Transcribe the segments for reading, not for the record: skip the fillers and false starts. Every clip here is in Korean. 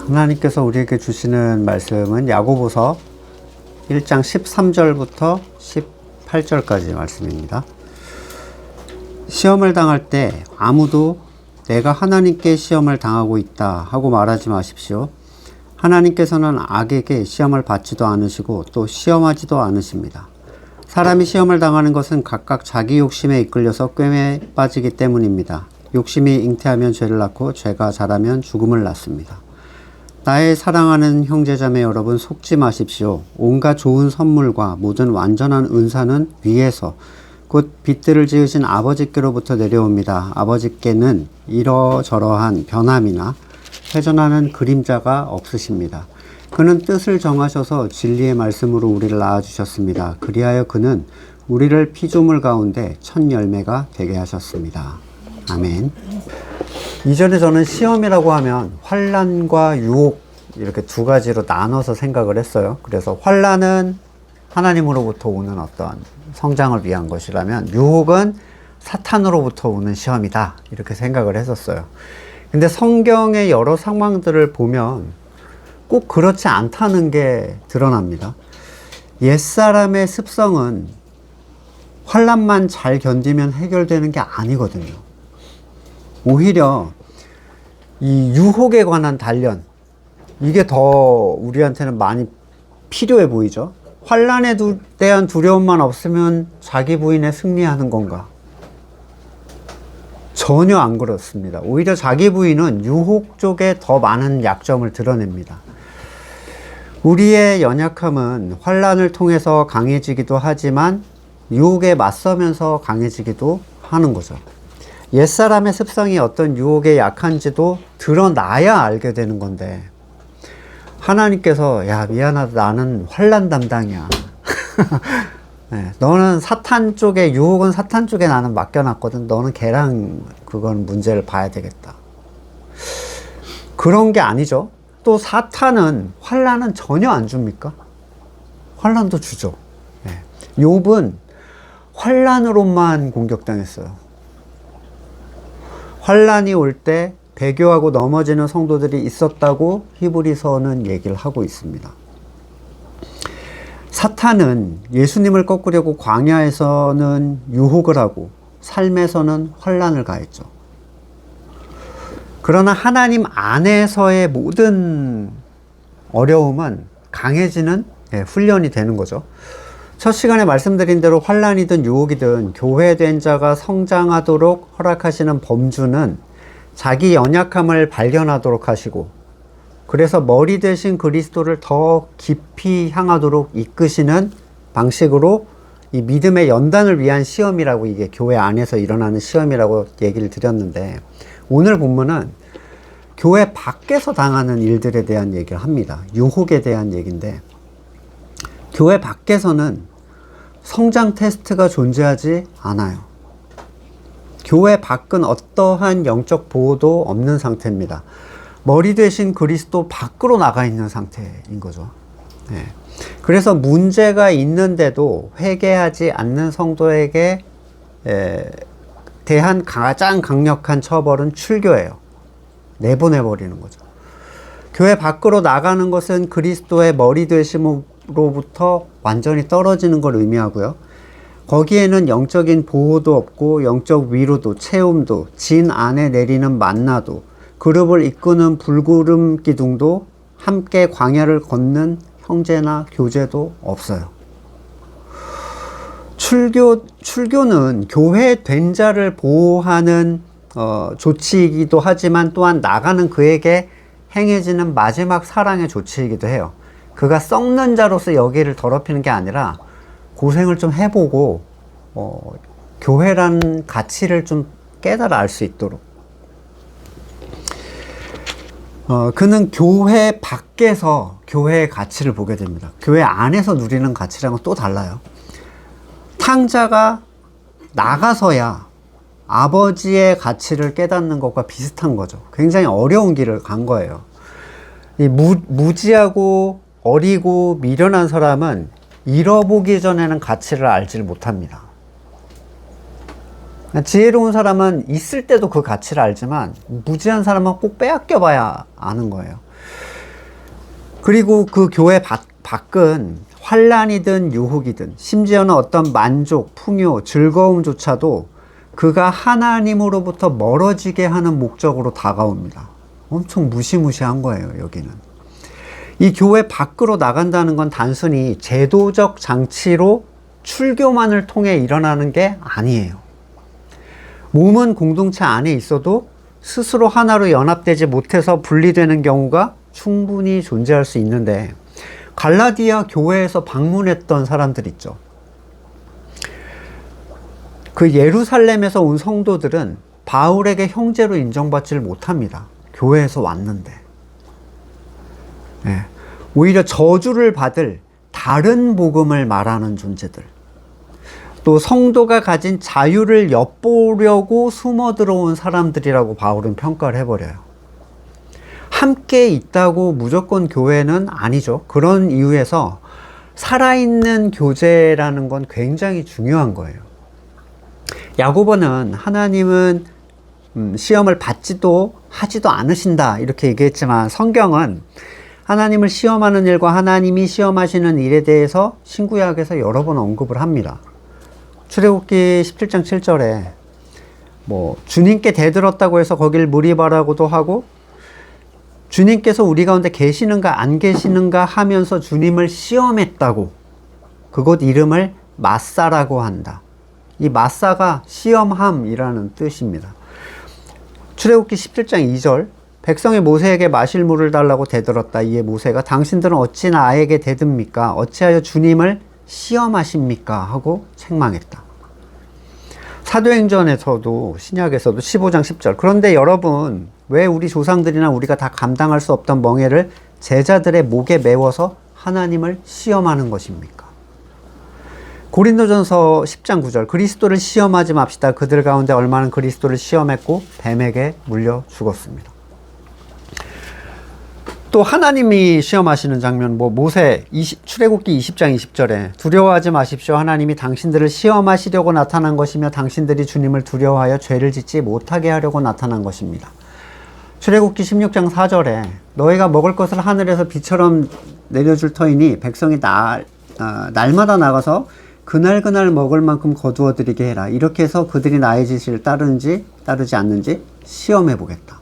하나님께서 우리에게 주시는 말씀은 야고보서 1장 13절부터 18절까지 말씀입니다. 시험을 당할 때 아무도 내가 하나님께 시험을 당하고 있다 하고 말하지 마십시오. 하나님께서는 악에게 시험을 받지도 않으시고 또 시험하지도 않으십니다. 사람이 시험을 당하는 것은 각각 자기 욕심에 이끌려서 꿰매 빠지기 때문입니다. 욕심이 잉태하면 죄를 낳고 죄가 자라면 죽음을 낳습니다. 나의 사랑하는 형제자매 여러분, 속지 마십시오. 온갖 좋은 선물과 모든 완전한 은사는 위에서 곧 빛들을 지으신 아버지께로부터 내려옵니다. 아버지께는 이러저러한 변함이나 회전하는 그림자가 없으십니다. 그는 뜻을 정하셔서 진리의 말씀으로 우리를 낳아주셨습니다. 그리하여 그는 우리를 피조물 가운데 첫 열매가 되게 하셨습니다. 아멘. 이전에 저는 시험이라고 하면 환난과 유혹 이렇게 두 가지로 나눠서 생각을 했어요. 그래서 환난은 하나님으로부터 오는 어떤 성장을 위한 것이라면 유혹은 사탄으로부터 오는 시험이다 이렇게 생각을 했었어요. 근데 성경의 여러 상황들을 보면 꼭 그렇지 않다는 게 드러납니다. 옛사람의 습성은 환난만 잘 견디면 해결되는 게 아니거든요. 오히려 이 유혹에 관한 단련, 이게 더 우리한테는 많이 필요해 보이죠. 환난에 대한 두려움만 없으면 자기 부인에 승리하는 건가? 전혀 안 그렇습니다. 오히려 자기 부인은 유혹 쪽에 더 많은 약점을 드러냅니다. 우리의 연약함은 환난을 통해서 강해지기도 하지만 유혹에 맞서면서 강해지기도 하는 거죠. 옛사람의 습성이 어떤 유혹에 약한지도 드러나야 알게 되는 건데, 하나님께서 야 미안하다, 나는 환난 담당이야. 네, 너는 사탄 쪽에, 유혹은 사탄 쪽에 나는 맡겨놨거든. 너는 걔랑 그건 문제를 봐야 되겠다. 그런 게 아니죠. 또 사탄은 환난은 전혀 안 줍니까? 환난도 주죠. 네. 욥은 환난으로만 공격당했어요. 환난이 올 때 배교하고 넘어지는 성도들이 있었다고 히브리서는 얘기를 하고 있습니다. 사탄은 예수님을 꺾으려고 광야에서는 유혹을 하고 삶에서는 환난을 가했죠. 그러나 하나님 안에서의 모든 어려움은 강해지는 훈련이 되는 거죠. 첫 시간에 말씀드린 대로 환난이든 유혹이든 교회된 자가 성장하도록 허락하시는 범주는 자기 연약함을 발견하도록 하시고, 그래서 머리 대신 그리스도를 더 깊이 향하도록 이끄시는 방식으로 이 믿음의 연단을 위한 시험이라고, 이게 교회 안에서 일어나는 시험이라고 얘기를 드렸는데, 오늘 본문은 교회 밖에서 당하는 일들에 대한 얘기를 합니다. 유혹에 대한 얘기인데, 교회 밖에서는 성장 테스트가 존재하지 않아요. 교회 밖은 어떠한 영적 보호도 없는 상태입니다. 머리 대신 그리스도 밖으로 나가 있는 상태인 거죠. 네. 그래서 문제가 있는데도 회개하지 않는 성도에게 대한 가장 강력한 처벌은 출교예요. 내보내버리는 거죠. 교회 밖으로 나가는 것은 그리스도의 머리 되심으로부터 완전히 떨어지는 걸 의미하고요. 거기에는 영적인 보호도 없고 영적 위로도, 채움도, 진 안에 내리는 만나도, 그룹을 이끄는 불구름 기둥도, 함께 광야를 걷는 형제나 교제도 없어요. 출교는 교회 된 자를 보호하는 조치이기도 하지만 또한 나가는 그에게 행해지는 마지막 사랑의 조치이기도 해요. 그가 썩는 자로서 여기를 더럽히는 게 아니라 고생을 좀 해보고 교회라는 가치를 좀 깨달아 알 수 있도록. 그는 교회 밖에서 교회의 가치를 보게 됩니다. 교회 안에서 누리는 가치랑은 또 달라요. 탕자가 나가서야 아버지의 가치를 깨닫는 것과 비슷한 거죠. 굉장히 어려운 길을 간 거예요. 이 무지하고 어리고 미련한 사람은 잃어보기 전에는 가치를 알지를 못합니다. 지혜로운 사람은 있을 때도 그 가치를 알지만 무지한 사람은 꼭 빼앗겨 봐야 아는 거예요. 그리고 그 교회 밖은 환란이든 유혹이든 심지어는 어떤 만족, 풍요, 즐거움조차도 그가 하나님으로부터 멀어지게 하는 목적으로 다가옵니다. 엄청 무시무시한 거예요, 여기는. 이 교회 밖으로 나간다는 건 단순히 제도적 장치로 출교만을 통해 일어나는 게 아니에요. 몸은 공동체 안에 있어도 스스로 하나로 연합되지 못해서 분리되는 경우가 충분히 존재할 수 있는데, 갈라디아 교회에서 방문했던 사람들 있죠. 그 예루살렘에서 온 성도들은 바울에게 형제로 인정받지를 못합니다. 교회에서 왔는데. 네. 오히려 저주를 받을 다른 복음을 말하는 존재들. 또 성도가 가진 자유를 엿보려고 숨어 들어온 사람들이라고 바울은 평가를 해버려요. 함께 있다고 무조건 교회는 아니죠. 그런 이유에서 살아있는 교제라는 건 굉장히 중요한 거예요. 야고보는 하나님은 시험을 받지도 하지도 않으신다 이렇게 얘기했지만, 성경은 하나님을 시험하는 일과 하나님이 시험하시는 일에 대해서 신구약에서 여러 번 언급을 합니다. 출애굽기 17장 7절에 주님께 대들었다고 해서 거길 무리바라고도 하고, 주님께서 우리 가운데 계시는가 안 계시는가 하면서 주님을 시험했다고, 그곳 이름을 마사라고 한다. 이 마사가 시험함이라는 뜻입니다. 출애굽기 17장 2절, 백성이 모세에게 마실 물을 달라고 대들었다. 이에 모세가 당신들은 어찌 나에게 대듭니까? 어찌하여 주님을 시험하십니까? 하고 책망했다. 사도행전에서도, 신약에서도 15장 10절, 그런데 여러분 왜 우리 조상들이나 우리가 다 감당할 수 없던 멍에를 제자들의 목에 메워서 하나님을 시험하는 것입니까? 고린도전서 10장 9절, 그리스도를 시험하지 맙시다. 그들 가운데 얼마는 그리스도를 시험했고 뱀에게 물려 죽었습니다. 또 하나님이 시험하시는 장면, 모세 출애굽기 20장 20절에 두려워하지 마십시오. 하나님이 당신들을 시험하시려고 나타난 것이며 당신들이 주님을 두려워하여 죄를 짓지 못하게 하려고 나타난 것입니다. 출애굽기 16장 4절에 너희가 먹을 것을 하늘에서 비처럼 내려줄 터이니 백성이 날마다 나가서 그날 먹을 만큼 거두어 드리게 해라. 이렇게 해서 그들이 나의 지시를 따르는지 따르지 않는지 시험해 보겠다.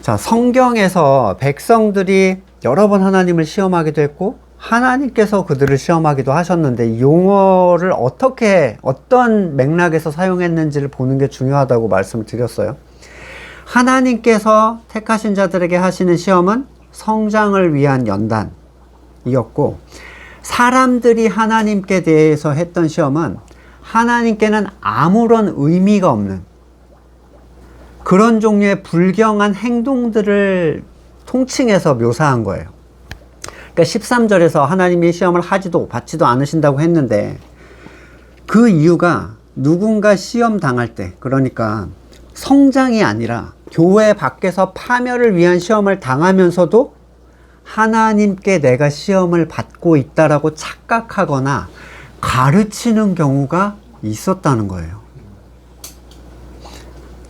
자, 성경에서 백성들이 여러 번 하나님을 시험하기도 했고 하나님께서 그들을 시험하기도 하셨는데, 이 용어를 어떤 맥락에서 사용했는지를 보는 게 중요하다고 말씀을 드렸어요. 하나님께서 택하신 자들에게 하시는 시험은 성장을 위한 연단이었고, 사람들이 하나님께 대해서 했던 시험은 하나님께는 아무런 의미가 없는 그런 종류의 불경한 행동들을 통칭해서 묘사한 거예요. 그러니까 13절에서 하나님이 시험을 하지도 받지도 않으신다고 했는데, 그 이유가 누군가 시험 당할 때, 그러니까 성장이 아니라 교회 밖에서 파멸을 위한 시험을 당하면서도 하나님께 내가 시험을 받고 있다라고 착각하거나 가르치는 경우가 있었다는 거예요.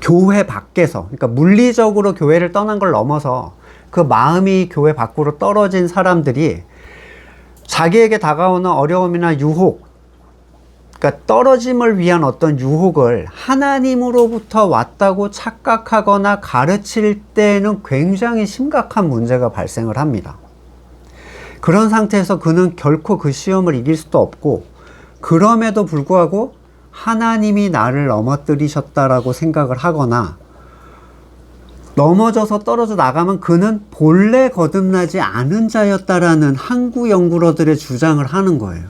교회 밖에서, 그러니까 물리적으로 교회를 떠난 걸 넘어서 그 마음이 교회 밖으로 떨어진 사람들이 자기에게 다가오는 어려움이나 유혹, 그러니까 떨어짐을 위한 어떤 유혹을 하나님으로부터 왔다고 착각하거나 가르칠 때는 굉장히 심각한 문제가 발생을 합니다. 그런 상태에서 그는 결코 그 시험을 이길 수도 없고, 그럼에도 불구하고 하나님이 나를 넘어뜨리셨다라고 생각을 하거나, 넘어져서 떨어져 나가면 그는 본래 거듭나지 않은 자였다라는 항구 영구러들의 주장을 하는 거예요.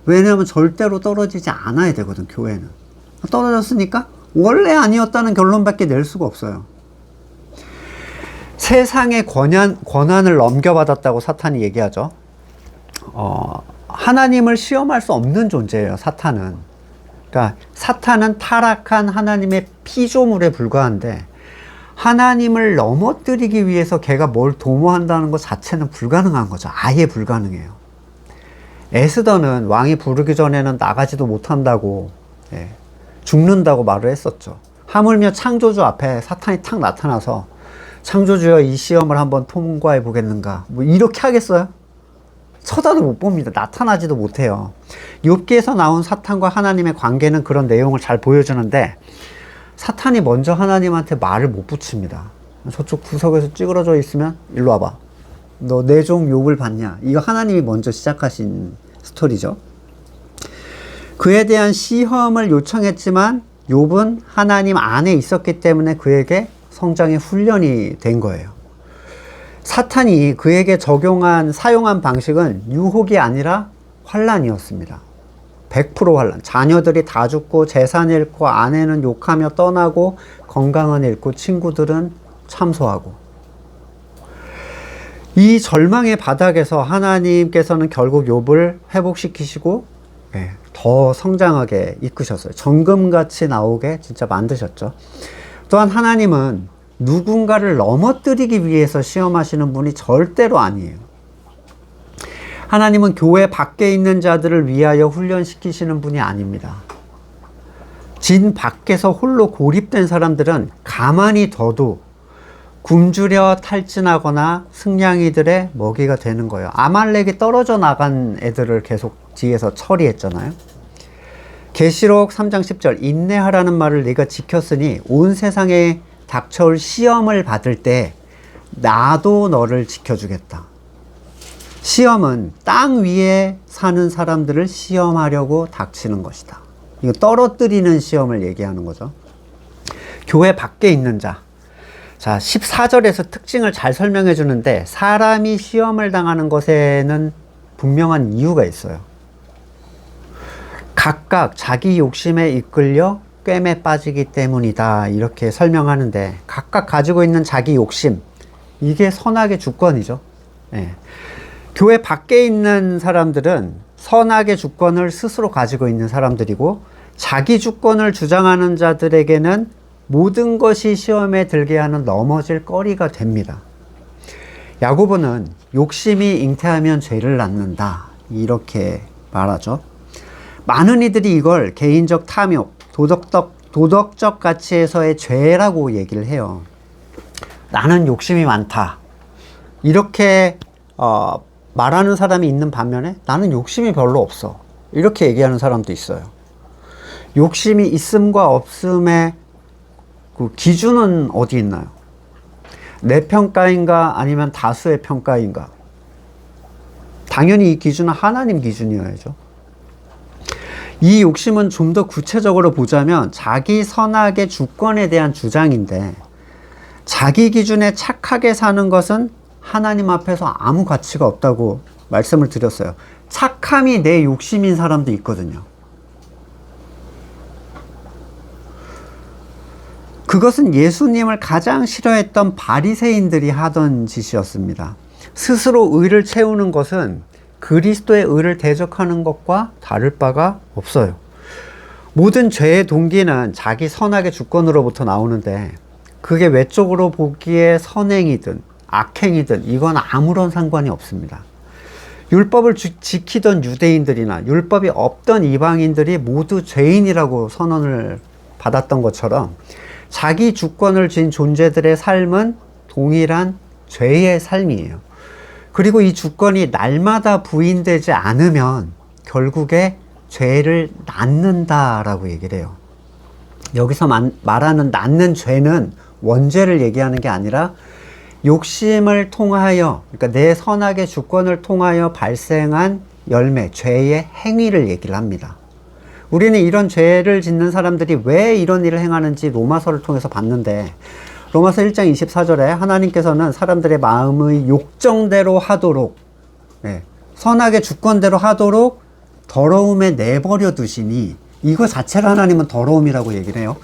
왜냐하면 절대로 떨어지지 않아야 되거든, 교회는. 떨어졌으니까 원래 아니었다는 결론밖에 낼 수가 없어요. 세상의 권한을 넘겨받았다고 사탄이 얘기하죠. 하나님을 시험할 수 없는 존재예요, 사탄은. 그러니까 사탄은 타락한 하나님의 피조물에 불과한데, 하나님을 넘어뜨리기 위해서 걔가 뭘 도모한다는 것 자체는 불가능한 거죠. 아예 불가능해요. 에스더는 왕이 부르기 전에는 나가지도 못한다고, 죽는다고 말을 했었죠. 하물며 창조주 앞에 사탄이 탁 나타나서 창조주여 이 시험을 한번 통과해 보겠는가, 뭐 이렇게 하겠어요? 쳐다도 못 봅니다. 나타나지도 못해요. 욥기에서 나온 사탄과 하나님의 관계는 그런 내용을 잘 보여주는데, 사탄이 먼저 하나님한테 말을 못 붙입니다. 저쪽 구석에서 찌그러져 있으면 일로 와봐, 너 내 종 욥을 봤냐, 이거 하나님이 먼저 시작하신 스토리죠. 그에 대한 시험을 요청했지만 욥은 하나님 안에 있었기 때문에 그에게 성장의 훈련이 된 거예요. 사탄이 그에게 사용한 방식은 유혹이 아니라 환란이었습니다. 100% 환란. 자녀들이 다 죽고 재산 잃고 아내는 욕하며 떠나고 건강은 잃고 친구들은 참소하고. 이 절망의 바닥에서 하나님께서는 결국 욥을 회복시키시고 더 성장하게 이끄셨어요. 정금같이 나오게 진짜 만드셨죠. 또한 하나님은 누군가를 넘어뜨리기 위해서 시험하시는 분이 절대로 아니에요. 하나님은 교회 밖에 있는 자들을 위하여 훈련시키시는 분이 아닙니다. 진 밖에서 홀로 고립된 사람들은 가만히 둬도 굶주려 탈진하거나 승냥이들의 먹이가 되는 거예요. 아말렉이 떨어져 나간 애들을 계속 뒤에서 처리했잖아요. 계시록 3장 10절, 인내하라는 말을 네가 지켰으니 온 세상에 닥쳐올 시험을 받을 때 나도 너를 지켜주겠다. 시험은 땅 위에 사는 사람들을 시험하려고 닥치는 것이다. 이거 떨어뜨리는 시험을 얘기하는 거죠. 교회 밖에 있는 자. 자, 14절에서 특징을 잘 설명해 주는데, 사람이 시험을 당하는 것에는 분명한 이유가 있어요. 각각 자기 욕심에 이끌려 꿰매 빠지기 때문이다, 이렇게 설명하는데, 각각 가지고 있는 자기 욕심, 이게 선악의 주권이죠. 교회 밖에 있는 사람들은 선악의 주권을 스스로 가지고 있는 사람들이고, 자기 주권을 주장하는 자들에게는 모든 것이 시험에 들게 하는 넘어질 거리가 됩니다. 야고보는 욕심이 잉태하면 죄를 낳는다, 이렇게 말하죠. 많은 이들이 이걸 개인적 탐욕, 도덕적 가치에서의 죄라고 얘기를 해요. 나는 욕심이 많다, 이렇게 말하는 사람이 있는 반면에 나는 욕심이 별로 없어, 이렇게 얘기하는 사람도 있어요. 욕심이 있음과 없음의 그 기준은 어디 있나요? 내 평가인가 아니면 다수의 평가인가? 당연히 이 기준은 하나님 기준이어야죠. 이 욕심은 좀 더 구체적으로 보자면 자기 선악의 주권에 대한 주장인데, 자기 기준에 착하게 사는 것은 하나님 앞에서 아무 가치가 없다고 말씀을 드렸어요. 착함이 내 욕심인 사람도 있거든요. 그것은 예수님을 가장 싫어했던 바리새인들이 하던 짓이었습니다. 스스로 의를 채우는 것은 그리스도의 의를 대적하는 것과 다를 바가 없어요. 모든 죄의 동기는 자기 선악의 주권으로부터 나오는데, 그게 외적으로 보기에 선행이든 악행이든 이건 아무런 상관이 없습니다. 율법을 지키던 유대인들이나 율법이 없던 이방인들이 모두 죄인이라고 선언을 받았던 것처럼, 자기 주권을 쥔 존재들의 삶은 동일한 죄의 삶이에요. 그리고 이 주권이 날마다 부인되지 않으면 결국에 죄를 낳는다라고 얘기를 해요. 여기서 말하는 낳는 죄는 원죄를 얘기하는 게 아니라 욕심을 통하여, 그러니까 내 선악의 주권을 통하여 발생한 열매, 죄의 행위를 얘기를 합니다. 우리는 이런 죄를 짓는 사람들이 왜 이런 일을 행하는지 로마서를 통해서 봤는데, 로마서 1장 24절에 하나님께서는 사람들의 마음의 욕정대로 하도록, 선악의 주권대로 하도록 더러움에 내버려 두시니, 이거 자체를 하나님은 더러움이라고 얘기를 해요.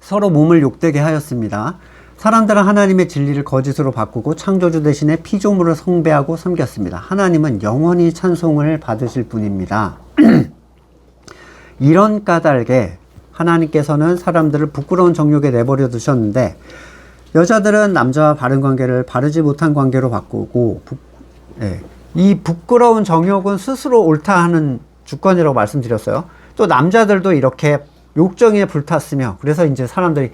서로 몸을 욕되게 하였습니다. 사람들은 하나님의 진리를 거짓으로 바꾸고 창조주 대신에 피조물을 숭배하고 섬겼습니다. 하나님은 영원히 찬송을 받으실 분입니다. 이런 까닭에 하나님께서는 사람들을 부끄러운 정욕에 내버려 두셨는데, 여자들은 남자와 바른 관계를 바르지 못한 관계로 바꾸고, 이 부끄러운 정욕은 스스로 옳다 하는 주권이라고 말씀드렸어요. 또 남자들도 이렇게 욕정에 불탔으며, 그래서 이제 사람들이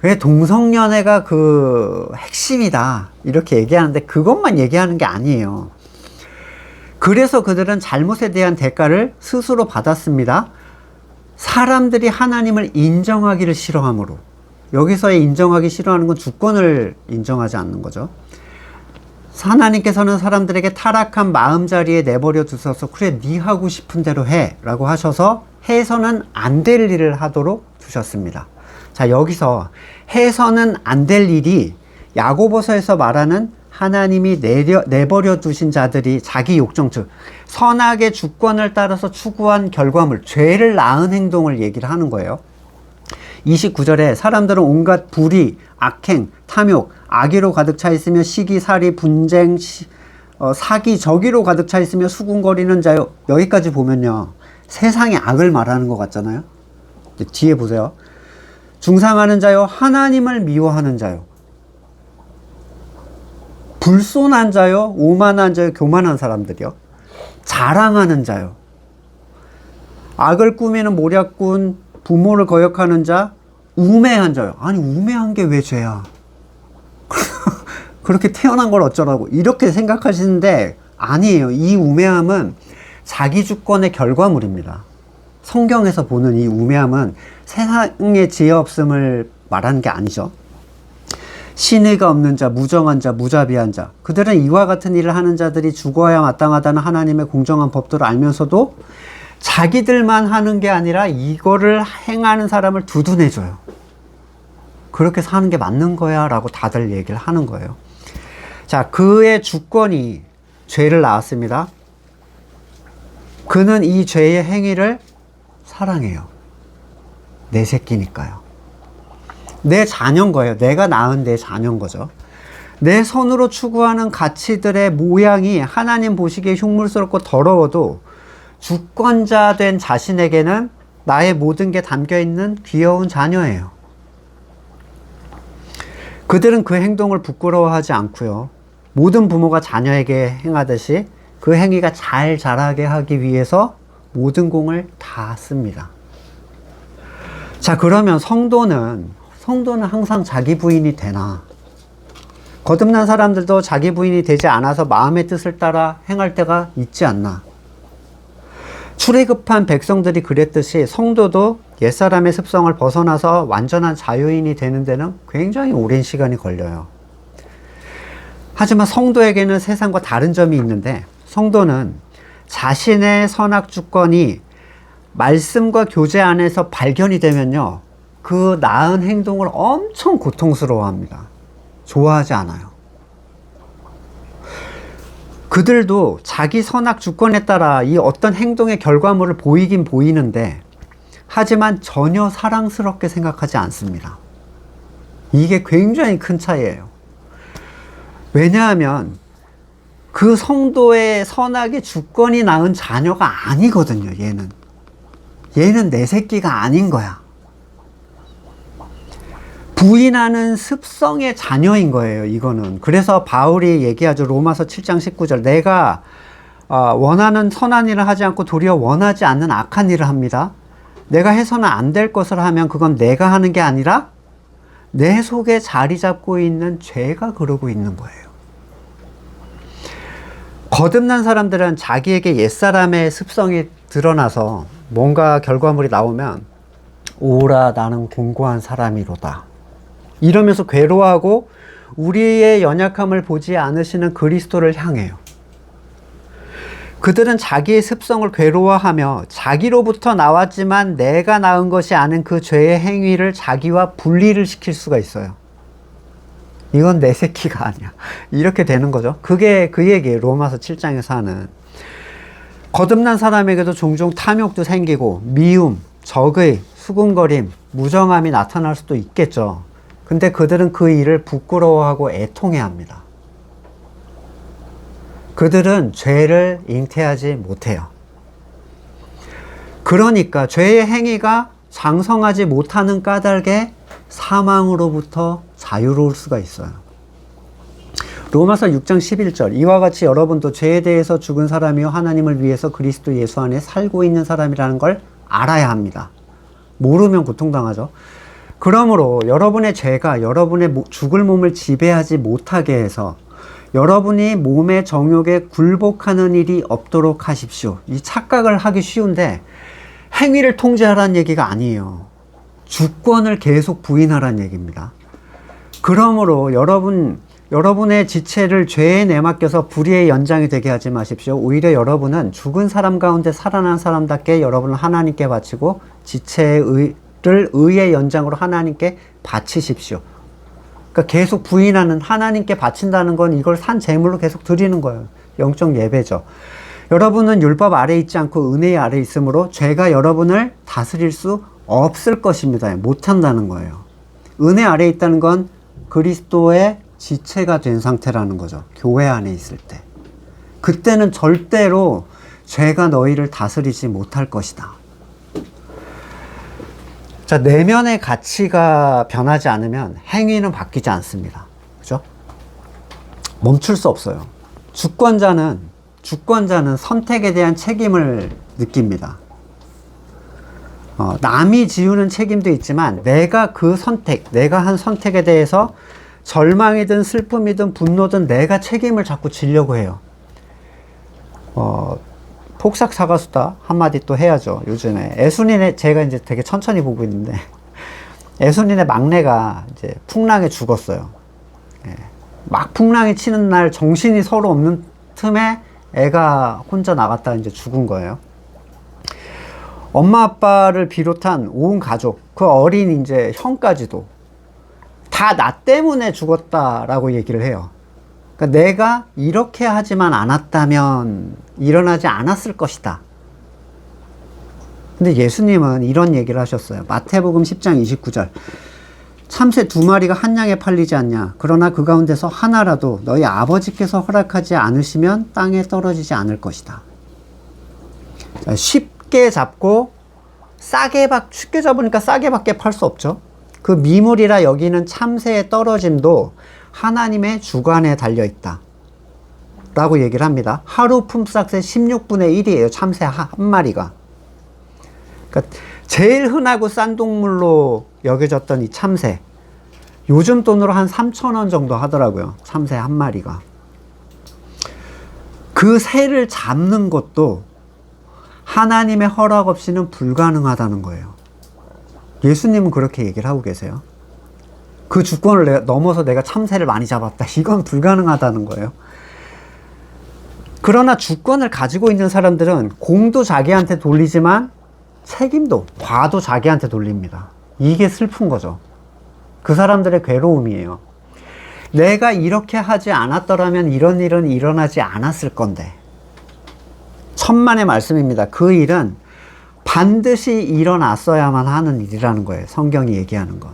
그게 동성연애가 그 핵심이다 이렇게 얘기하는데 그것만 얘기하는 게 아니에요. 그래서 그들은 잘못에 대한 대가를 스스로 받았습니다. 사람들이 하나님을 인정하기를 싫어하므로. 여기서의 인정하기 싫어하는 건 주권을 인정하지 않는 거죠. 하나님께서는 사람들에게 타락한 마음자리에 내버려 두셔서 그래 네 하고 싶은 대로 해 라고 하셔서 해서는 안 될 일을 하도록 두셨습니다. 자, 여기서 해서는 안 될 일이 야고보서에서 말하는 하나님이 내버려 두신 자들이 자기 욕정, 즉 선악의 주권을 따라서 추구한 결과물, 죄를 낳은 행동을 얘기를 하는 거예요. 29절에 사람들은 온갖 불의, 악행, 탐욕, 악의로 가득 차 있으며 시기, 살이, 분쟁, 사기, 저기로 가득 차 있으며 수군거리는 자요. 여기까지 보면요, 세상의 악을 말하는 것 같잖아요. 뒤에 보세요. 중상하는 자요, 하나님을 미워하는 자요, 불손한 자요, 오만한 자요, 교만한 사람들이요, 자랑하는 자요, 악을 꾸미는 모략꾼, 부모를 거역하는 자, 우매한 자요. 아니 우매한 게 왜 죄야? 그렇게 태어난 걸 어쩌라고 이렇게 생각하시는데 아니에요. 이 우매함은 자기 주권의 결과물입니다. 성경에서 보는 이 우매함은 세상의 지혜 없음을 말하는 게 아니죠. 신의가 없는 자, 무정한 자, 무자비한 자, 그들은 이와 같은 일을 하는 자들이 죽어야 마땅하다는 하나님의 공정한 법도를 알면서도 자기들만 하는 게 아니라 이거를 행하는 사람을 두둔해줘요. 그렇게 사는 게 맞는 거야 라고 다들 얘기를 하는 거예요. 자, 그의 주권이 죄를 낳았습니다. 그는 이 죄의 행위를 사랑해요. 내 새끼니까요. 내 자녀인 거예요. 내가 낳은 내 자녀인 거죠. 내 손으로 추구하는 가치들의 모양이 하나님 보시기에 흉물스럽고 더러워도 주권자 된 자신에게는 나의 모든 게 담겨있는 귀여운 자녀예요. 그들은 그 행동을 부끄러워하지 않고요. 모든 부모가 자녀에게 행하듯이 그 행위가 잘 자라게 하기 위해서 모든 공을 다 씁니다. 자, 그러면 성도는 항상 자기 부인이 되나? 거듭난 사람들도 자기 부인이 되지 않아서 마음의 뜻을 따라 행할 때가 있지 않나? 출애굽한 백성들이 그랬듯이 성도도 옛사람의 습성을 벗어나서 완전한 자유인이 되는 데는 굉장히 오랜 시간이 걸려요. 하지만 성도에게는 세상과 다른 점이 있는데 성도는 자신의 선악 주권이 말씀과 교제 안에서 발견이 되면요, 그 나은 행동을 엄청 고통스러워합니다. 좋아하지 않아요. 그들도 자기 선악 주권에 따라 이 어떤 행동의 결과물을 보이긴 보이는데 하지만 전혀 사랑스럽게 생각하지 않습니다. 이게 굉장히 큰 차이예요. 왜냐하면 그 성도의 선악의 주권이 낳은 자녀가 아니거든요. 얘는 내 새끼가 아닌 거야. 부인하는 습성의 자녀인 거예요, 이거는. 그래서 바울이 얘기하죠. 로마서 7장 19절. 내가 원하는 선한 일을 하지 않고 도리어 원하지 않는 악한 일을 합니다. 내가 해서는 안 될 것을 하면 그건 내가 하는 게 아니라 내 속에 자리 잡고 있는 죄가 그러고 있는 거예요. 거듭난 사람들은 자기에게 옛사람의 습성이 드러나서 뭔가 결과물이 나오면 오라 나는 공고한 사람이로다 이러면서 괴로워하고 우리의 연약함을 보지 않으시는 그리스도를 향해요. 그들은 자기의 습성을 괴로워하며 자기로부터 나왔지만 내가 낳은 것이 아닌 그 죄의 행위를 자기와 분리를 시킬 수가 있어요. 이건 내 새끼가 아니야. 이렇게 되는 거죠. 그게 그 얘기예요. 로마서 7장에서 하는. 거듭난 사람에게도 종종 탐욕도 생기고 미움, 적의, 수군거림, 무정함이 나타날 수도 있겠죠. 근데 그들은 그 일을 부끄러워하고 애통해합니다. 그들은 죄를 잉태하지 못해요. 그러니까 죄의 행위가 장성하지 못하는 까닭에 사망으로부터 자유로울 수가 있어요. 로마서 6장 11절. 이와 같이 여러분도 죄에 대해서 죽은 사람이요 하나님을 위해서 그리스도 예수 안에 살고 있는 사람이라는 걸 알아야 합니다. 모르면 고통당하죠. 그러므로 여러분의 죄가 여러분의 죽을 몸을 지배하지 못하게 해서 여러분이 몸의 정욕에 굴복하는 일이 없도록 하십시오. 이 착각을 하기 쉬운데 행위를 통제하라는 얘기가 아니에요. 주권을 계속 부인하라는 얘기입니다. 그러므로 여러분의 지체를 죄에 내맡겨서 불의의 연장이 되게 하지 마십시오. 오히려 여러분은 죽은 사람 가운데 살아난 사람답게 여러분을 하나님께 바치고 지체를 의의 연장으로 하나님께 바치십시오. 그러니까 계속 부인하는, 하나님께 바친다는 건 이걸 산 제물로 계속 드리는 거예요. 영적 예배죠. 여러분은 율법 아래에 있지 않고 은혜 아래에 있으므로 죄가 여러분을 다스릴 수 없을 것입니다. 못한다는 거예요. 은혜 아래에 있다는 건 그리스도의 지체가 된 상태라는 거죠. 교회 안에 있을 때. 그때는 절대로 죄가 너희를 다스리지 못할 것이다. 자, 내면의 가치가 변하지 않으면 행위는 바뀌지 않습니다. 그죠? 멈출 수 없어요. 주권자는 선택에 대한 책임을 느낍니다. 남이 지우는 책임도 있지만 내가 한 선택에 대해서 절망이든 슬픔이든 분노든 내가 책임을 자꾸 지려고 해요. 폭삭 사과수다 한마디 또 해야죠. 요즘에 애순이네, 제가 이제 되게 천천히 보고 있는데 애순이네 막내가 이제 풍랑에 죽었어요. 예. 막 풍랑이 치는 날 정신이 서로 없는 틈에 애가 혼자 나갔다 이제 죽은 거예요. 엄마 아빠를 비롯한 온 가족, 그 어린 이제 형까지도 다 나 때문에 죽었다라고 얘기를 해요. 그러니까 내가 이렇게 하지만 않았다면 일어나지 않았을 것이다. 근데 예수님은 이런 얘기를 하셨어요. 마태복음 10장 29절. 참새 2마리가 한 양에 팔리지 않냐. 그러나 그 가운데서 하나라도 너희 아버지께서 허락하지 않으시면 땅에 떨어지지 않을 것이다. 쉽게 잡고 쉽게 잡으니까 싸게밖에 팔 수 없죠. 그 미물이라 여기는 참새의 떨어짐도 하나님의 주관에 달려있다 라고 얘기를 합니다. 하루 품삯의 16분의 1이에요. 참새 한 마리가. 그러니까 제일 흔하고 싼 동물로 여겨졌던 이 참새, 요즘 돈으로 한 3,000원 정도 하더라고요. 참새 한 마리가. 그 새를 잡는 것도 하나님의 허락 없이는 불가능하다는 거예요. 예수님은 그렇게 얘기를 하고 계세요. 그 주권을 넘어서 내가 참새를 많이 잡았다. 이건 불가능하다는 거예요. 그러나 주권을 가지고 있는 사람들은 공도 자기한테 돌리지만 책임도, 과도 자기한테 돌립니다. 이게 슬픈 거죠. 그 사람들의 괴로움이에요. 내가 이렇게 하지 않았더라면 이런 일은 일어나지 않았을 건데. 천만의 말씀입니다. 그 일은 반드시 일어났어야만 하는 일이라는 거예요. 성경이 얘기하는 건.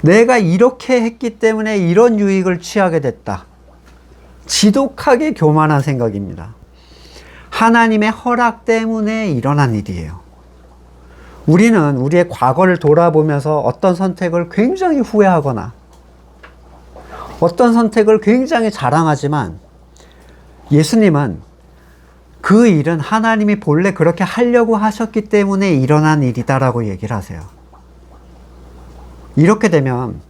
내가 이렇게 했기 때문에 이런 유익을 취하게 됐다. 지독하게 교만한 생각입니다. 하나님의 허락 때문에 일어난 일이에요. 우리는 우리의 과거를 돌아보면서 어떤 선택을 굉장히 후회하거나 어떤 선택을 굉장히 자랑하지만 예수님은 그 일은 하나님이 본래 그렇게 하려고 하셨기 때문에 일어난 일이다라고 얘기를 하세요. 이렇게 되면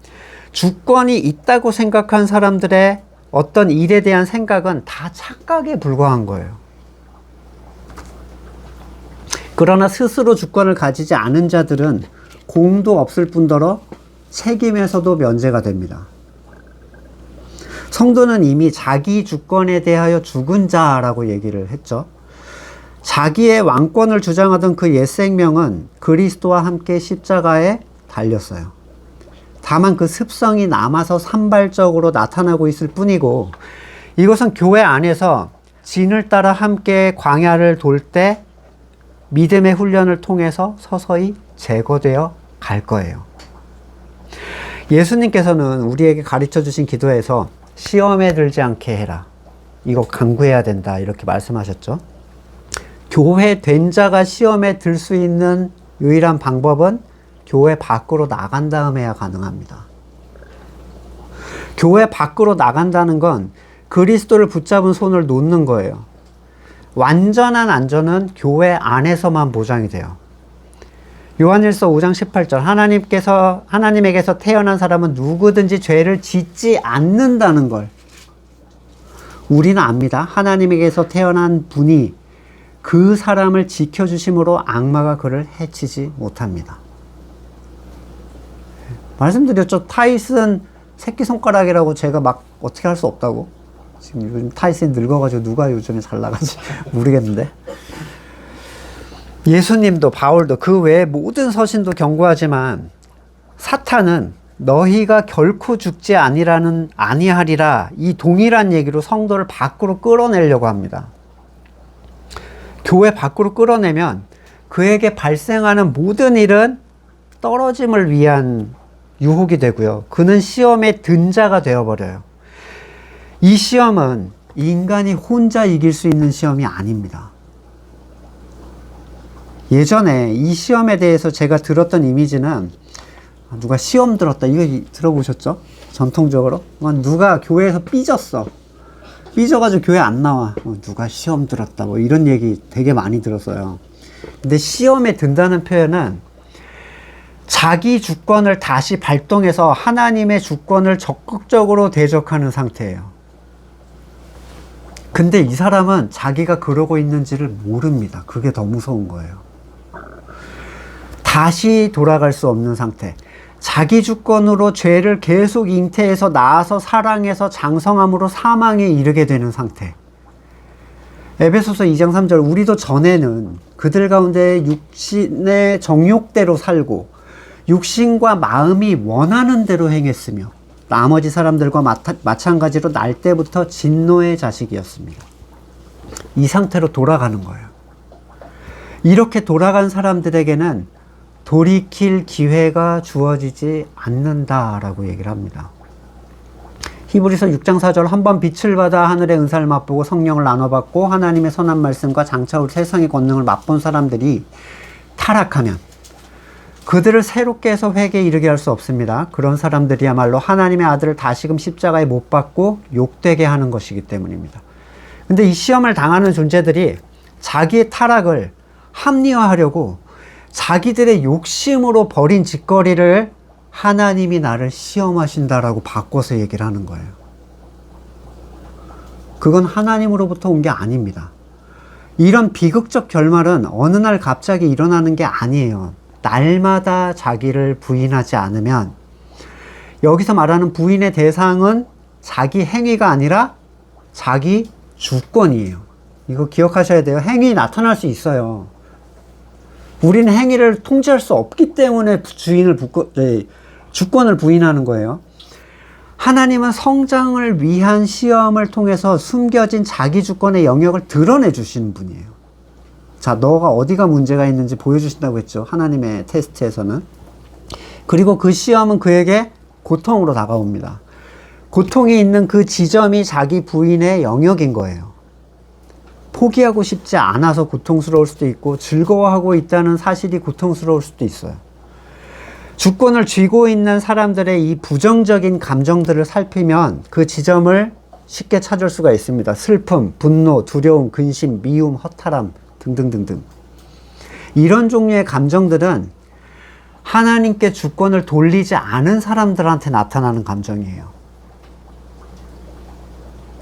주권이 있다고 생각한 사람들의 어떤 일에 대한 생각은 다 착각에 불과한 거예요. 그러나 스스로 주권을 가지지 않은 자들은 공도 없을 뿐더러 책임에서도 면제가 됩니다. 성도는 이미 자기 주권에 대하여 죽은 자라고 얘기를 했죠. 자기의 왕권을 주장하던 그 옛 생명은 그리스도와 함께 십자가에 달렸어요. 다만 그 습성이 남아서 산발적으로 나타나고 있을 뿐이고, 이것은 교회 안에서 진을 따라 함께 광야를 돌 때 믿음의 훈련을 통해서 서서히 제거되어 갈 거예요. 예수님께서는 우리에게 가르쳐 주신 기도에서 시험에 들지 않게 해라, 이거 간구해야 된다, 이렇게 말씀하셨죠. 교회 된 자가 시험에 들 수 있는 유일한 방법은 교회 밖으로 나간 다음에야 가능합니다. 교회 밖으로 나간다는 건 그리스도를 붙잡은 손을 놓는 거예요. 완전한 안전은 교회 안에서만 보장이 돼요. 요한일서 5장 18절 하나님에게서 태어난 사람은 누구든지 죄를 짓지 않는다는 걸 우리는 압니다. 하나님에게서 태어난 분이 그 사람을 지켜주심으로 악마가 그를 해치지 못합니다. 말씀드렸죠. 타이슨 새끼손가락이라고 제가 막 어떻게 할 수 없다고. 지금 요즘 타이슨이 늙어가지고 누가 요즘에 잘 나가지 모르겠는데. 예수님도 바울도 그 외에 모든 서신도 경고하지만 사탄은 너희가 결코 죽지 아니하리라 이 동일한 얘기로 성도를 밖으로 끌어내려고 합니다. 교회 밖으로 끌어내면 그에게 발생하는 모든 일은 떨어짐을 위한 유혹이 되고요. 그는 시험에 든 자가 되어버려요. 이 시험은 인간이 혼자 이길 수 있는 시험이 아닙니다. 예전에 이 시험에 대해서 제가 들었던 이미지는 누가 시험 들었다 이거 들어보셨죠? 전통적으로 누가 교회에서 삐졌어. 삐져가지고 교회 안 나와. 누가 시험 들었다 뭐 이런 얘기 되게 많이 들었어요. 근데 시험에 든다는 표현은 자기 주권을 다시 발동해서 하나님의 주권을 적극적으로 대적하는 상태예요. 근데 이 사람은 자기가 그러고 있는지를 모릅니다. 그게 더 무서운 거예요. 다시 돌아갈 수 없는 상태. 자기 주권으로 죄를 계속 잉태해서 낳아서 사랑해서 장성함으로 사망에 이르게 되는 상태. 에베소서 2장 3절 우리도 전에는 그들 가운데 육신의 정욕대로 살고 육신과 마음이 원하는 대로 행했으며 나머지 사람들과 마찬가지로 날 때부터 진노의 자식이었습니다. 이 상태로 돌아가는 거예요. 이렇게 돌아간 사람들에게는 돌이킬 기회가 주어지지 않는다라고 얘기를 합니다. 히브리서 6장 4절 한번 빛을 받아 하늘의 은사를 맛보고 성령을 나눠받고 하나님의 선한 말씀과 장차 올 세상의 권능을 맛본 사람들이 타락하면 그들을 새롭게 해서 회개에 이르게 할 수 없습니다. 그런 사람들이야말로 하나님의 아들을 다시금 십자가에 못 박고 욕되게 하는 것이기 때문입니다. 근데 이 시험을 당하는 존재들이 자기의 타락을 합리화하려고 자기들의 욕심으로 벌인 짓거리를 하나님이 나를 시험하신다라고 바꿔서 얘기를 하는 거예요. 그건 하나님으로부터 온 게 아닙니다. 이런 비극적 결말은 어느 날 갑자기 일어나는 게 아니에요. 날마다 자기를 부인하지 않으면, 여기서 말하는 부인의 대상은 자기 행위가 아니라 자기 주권이에요. 이거 기억하셔야 돼요. 행위 나타날 수 있어요. 우리는 행위를 통제할 수 없기 때문에 주권을 부인하는 거예요. 하나님은 성장을 위한 시험을 통해서 숨겨진 자기 주권의 영역을 드러내 주시는 분이에요. 자, 너가 어디가 문제가 있는지 보여주신다고 했죠. 하나님의 테스트에서는. 그리고 그 시험은 그에게 고통으로 다가옵니다. 고통이 있는 그 지점이 자기 부인의 영역인 거예요. 포기하고 싶지 않아서 고통스러울 수도 있고 즐거워하고 있다는 사실이 고통스러울 수도 있어요. 주권을 쥐고 있는 사람들의 이 부정적인 감정들을 살피면 그 지점을 쉽게 찾을 수가 있습니다. 슬픔, 분노, 두려움, 근심, 미움, 허탈함 등등등등. 이런 종류의 감정들은 하나님께 주권을 돌리지 않은 사람들한테 나타나는 감정이에요.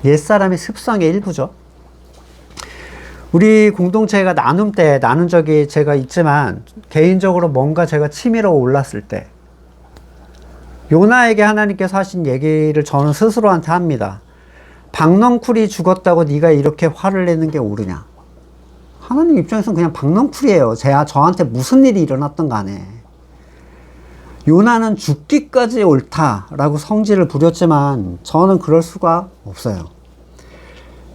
옛사람의 습성의 일부죠. 우리 공동체가 나눈 적이 제가 있지만, 개인적으로 뭔가 제가 치밀어 올랐을 때 요나에게 하나님께서 하신 얘기를 저는 스스로한테 합니다. 박넝쿨이 죽었다고 네가 이렇게 화를 내는 게 옳으냐? 하나님 입장에서는 그냥 박넝쿨이에요. 저한테 무슨 일이 일어났던 간에. 요나는 죽기까지 옳다라고 성질을 부렸지만 저는 그럴 수가 없어요.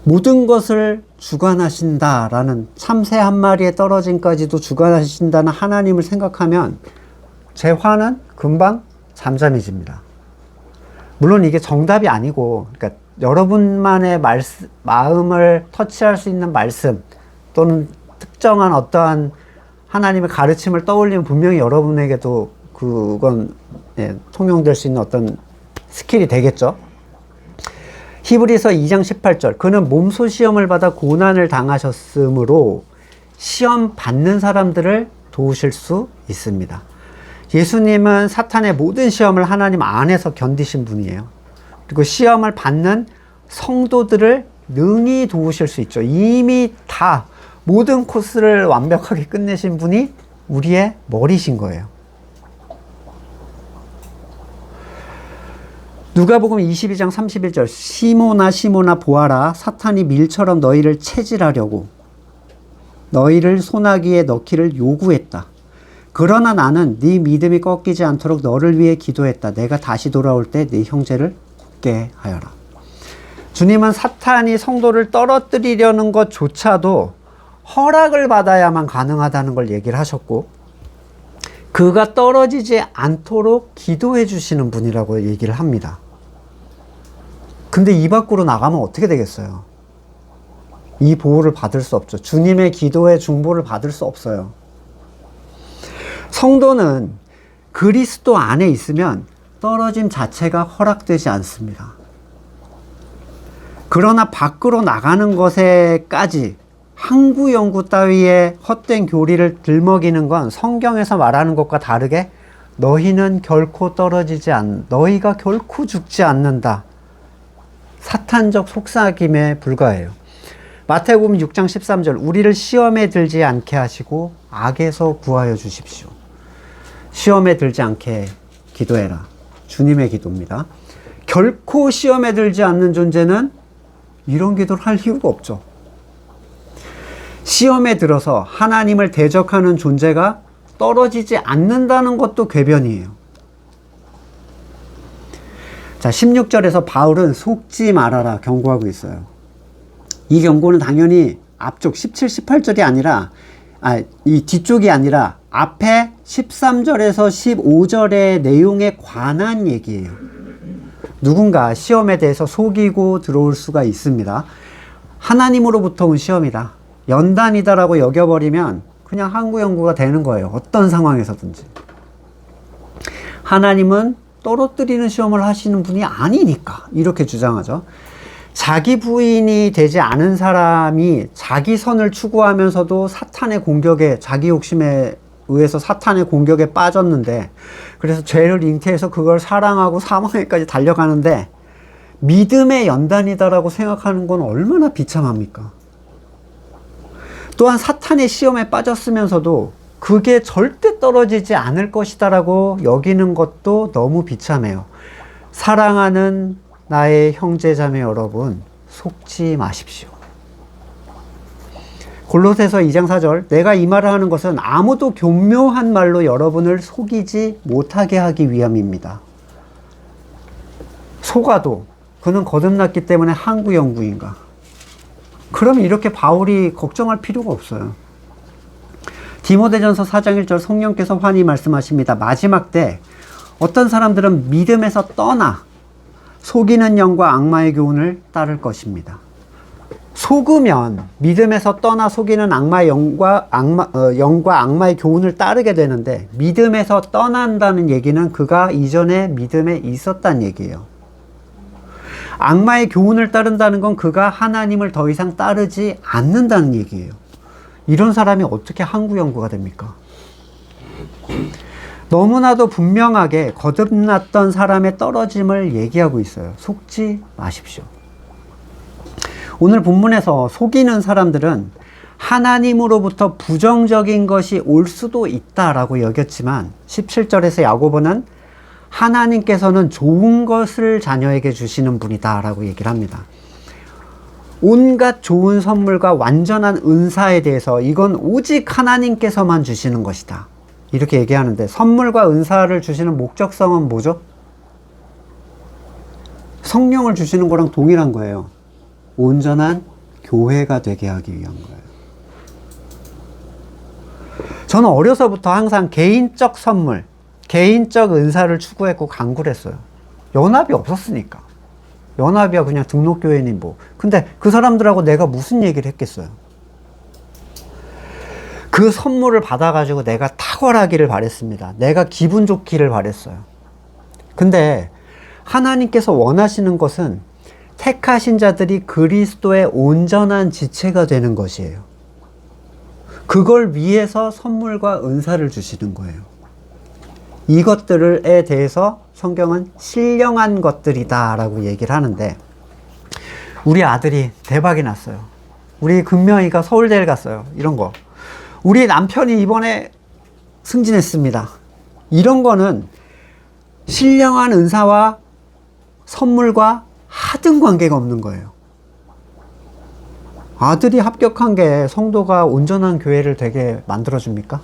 모든 것을 주관하신다라는, 참새 한 마리에 떨어짐까지도 주관하신다는 하나님을 생각하면 제 화는 금방 잠잠해집니다. 물론 이게 정답이 아니고, 그러니까 여러분만의 마음을 터치할 수 있는 말씀 또는 특정한 어떠한 하나님의 가르침을 떠올리면 분명히 여러분에게도 그건 통용될 수 있는 어떤 스킬이 되겠죠. 히브리서 2장 18절 그는 몸소 시험을 받아 고난을 당하셨으므로 시험 받는 사람들을 도우실 수 있습니다. 예수님은 사탄의 모든 시험을 하나님 안에서 견디신 분이에요. 그리고 시험을 받는 성도들을 능히 도우실 수 있죠. 이미 다 모든 코스를 완벽하게 끝내신 분이 우리의 머리신 거예요. 누가복음 22장 31절 시몬아 시몬아 보아라 사탄이 밀처럼 너희를 체질하려고 너희를 소나기에 넣기를 요구했다. 그러나 나는 네 믿음이 꺾이지 않도록 너를 위해 기도했다. 내가 다시 돌아올 때 네 형제를 굳게 하여라. 주님은 사탄이 성도를 떨어뜨리려는 것조차도 허락을 받아야만 가능하다는 걸 얘기를 하셨고 그가 떨어지지 않도록 기도해 주시는 분이라고 얘기를 합니다. 근데 이 밖으로 나가면 어떻게 되겠어요? 이 보호를 받을 수 없죠. 주님의 기도의 중보를 받을 수 없어요. 성도는 그리스도 안에 있으면 떨어짐 자체가 허락되지 않습니다. 그러나 밖으로 나가는 것에까지 항구연구 따위의 헛된 교리를 들먹이는 건 성경에서 말하는 것과 다르게 너희는 결코 너희가 결코 죽지 않는다. 사탄적 속삭임에 불과해요. 마태복음 6장 13절 우리를 시험에 들지 않게 하시고 악에서 구하여 주십시오. 시험에 들지 않게 기도해라. 주님의 기도입니다. 결코 시험에 들지 않는 존재는 이런 기도를 할 이유가 없죠. 시험에 들어서 하나님을 대적하는 존재가 떨어지지 않는다는 것도 궤변이에요. 자, 16절에서 바울은 속지 말아라 경고하고 있어요. 이 경고는 당연히 앞쪽 17, 18절이 아니라 이 뒤쪽이 아니라 앞에 13절에서 15절의 내용에 관한 얘기예요. 누군가 시험에 대해서 속이고 들어올 수가 있습니다. 하나님으로부터 온 시험이다. 연단이다라고 여겨버리면 그냥 항구연구가 되는 거예요. 어떤 상황에서든지. 하나님은 떨어뜨리는 시험을 하시는 분이 아니니까 이렇게 주장하죠. 자기 부인이 되지 않은 사람이 자기 선을 추구하면서도 사탄의 공격에 자기 욕심에 의해서 사탄의 공격에 빠졌는데 그래서 죄를 잉태해서 그걸 사랑하고 사망에까지 달려가는데 믿음의 연단이다라고 생각하는 건 얼마나 비참합니까? 또한 사탄의 시험에 빠졌으면서도 그게 절대 떨어지지 않을 것이다라고 여기는 것도 너무 비참해요. 사랑하는 나의 형제자매 여러분, 속지 마십시오. 골로새서 2장 4절 내가 이 말을 하는 것은 아무도 교묘한 말로 여러분을 속이지 못하게 하기 위함입니다. 속아도 그는 거듭났기 때문에 항구연구인가? 그럼 이렇게 바울이 걱정할 필요가 없어요. 디모데전서 4장 1절 성령께서 환히 말씀하십니다. 마지막 때 어떤 사람들은 믿음에서 떠나 속이는 영과 악마의 교훈을 따를 것입니다. 속으면 믿음에서 떠나 속이는 영과 악마의 교훈을 따르게 되는데 믿음에서 떠난다는 얘기는 그가 이전에 믿음에 있었다는 얘기예요. 악마의 교훈을 따른다는 건 그가 하나님을 더 이상 따르지 않는다는 얘기예요. 이런 사람이 어떻게 항구연구가 됩니까? 너무나도 분명하게 거듭났던 사람의 떨어짐을 얘기하고 있어요. 속지 마십시오. 오늘 본문에서 속이는 사람들은 하나님으로부터 부정적인 것이 올 수도 있다라고 여겼지만 17절에서 야고보는 하나님께서는 좋은 것을 자녀에게 주시는 분이다 라고 얘기를 합니다. 온갖 좋은 선물과 완전한 은사에 대해서 이건 오직 하나님께서만 주시는 것이다 이렇게 얘기하는데 선물과 은사를 주시는 목적성은 뭐죠? 성령을 주시는 거랑 동일한 거예요. 온전한 교회가 되게 하기 위한 거예요. 저는 어려서부터 항상 개인적 선물, 개인적 은사를 추구했고 간구를 했어요. 연합이 없었으니까. 연합이야 그냥 등록교회니 뭐. 근데 그 사람들하고 내가 무슨 얘기를 했겠어요. 그 선물을 받아가지고 내가 탁월하기를 바랬습니다. 내가 기분 좋기를 바랬어요. 근데 하나님께서 원하시는 것은 택하신 자들이 그리스도의 온전한 지체가 되는 것이에요. 그걸 위해서 선물과 은사를 주시는 거예요. 이것들에 대해서 성경은 신령한 것들이다 라고 얘기를 하는데, 우리 아들이 대박이 났어요. 우리 금명이가 서울대를 갔어요. 이런 거. 우리 남편이 이번에 승진했습니다. 이런 거는 신령한 은사와 선물과 하등 관계가 없는 거예요. 아들이 합격한 게 성도가 온전한 교회를 되게 만들어줍니까?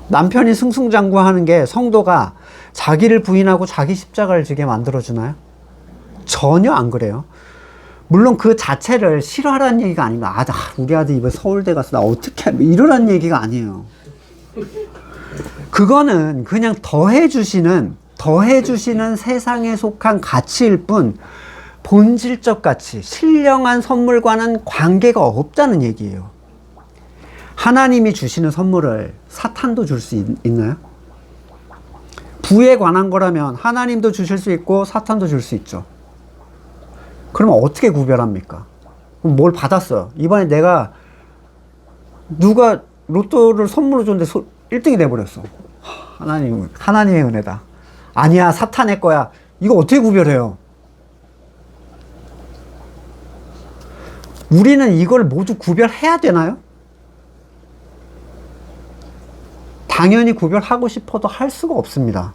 남편이 승승장구하는 게 성도가 자기를 부인하고 자기 십자가를 지게 만들어주나요? 전혀 안 그래요. 물론 그 자체를 싫어하라는 얘기가 아닙니다. 우리 아들 이번에 서울대 가서 나 어떻게 이러라는 얘기가 아니에요. 그거는 그냥 더해주시는 세상에 속한 가치일 뿐, 본질적 가치, 신령한 선물과는 관계가 없다는 얘기예요. 하나님이 주시는 선물을 사탄도 줄 수 있나요? 부에 관한 거라면 하나님도 주실 수 있고 사탄도 줄 수 있죠. 그러면 어떻게 구별합니까? 뭘 받았어요. 이번에 내가 누가 로또를 선물로 줬는데 1등이 돼버렸어. 하나님의 은혜다. 아니야, 사탄의 거야. 이거 어떻게 구별해요? 우리는 이걸 모두 구별해야 되나요? 당연히 구별하고 싶어도 할 수가 없습니다.